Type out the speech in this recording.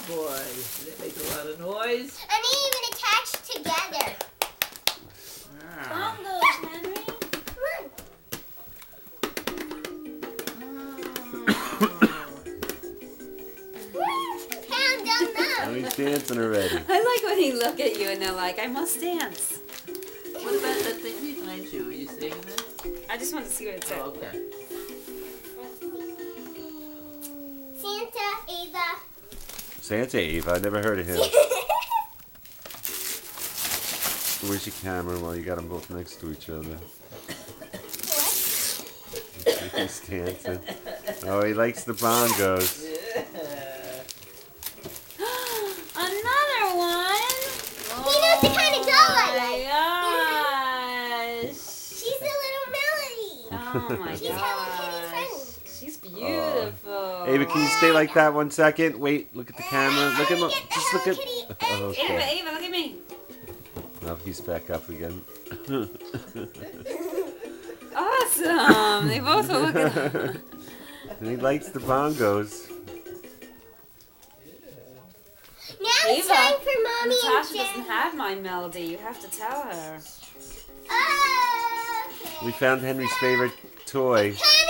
boy. They make a lot of noise. And they even attached together. Bongos, Henry. Pound them Oh, he's dancing already. I like when he look at you and they're like, I must dance. What about that thing behind you? Are you singing it? I just want to see what it said. Oh, okay. Santa, Ava. Santa Eve, I never heard of him. Where's your camera? Well, you got them both next to each other. He's dancing. Oh, he likes the bongos. Another one. He knows the kind of doll I like. Gosh. She's a little Melody. Oh my She's Hello Kitty gosh. friendly. She's beautiful. Ava, can you stay like that 1 second? Wait, look at the camera. Look at him. Just look at. Oh, Ava, okay. Ava, look at me. Oh, he's back up again. Awesome. They both are looking. And he likes the bongos. Now it's Ava, time for Mommy Natasha and doesn't Daddy. have my melody. You have to tell her. Okay. We found Henry's favorite toy. Pound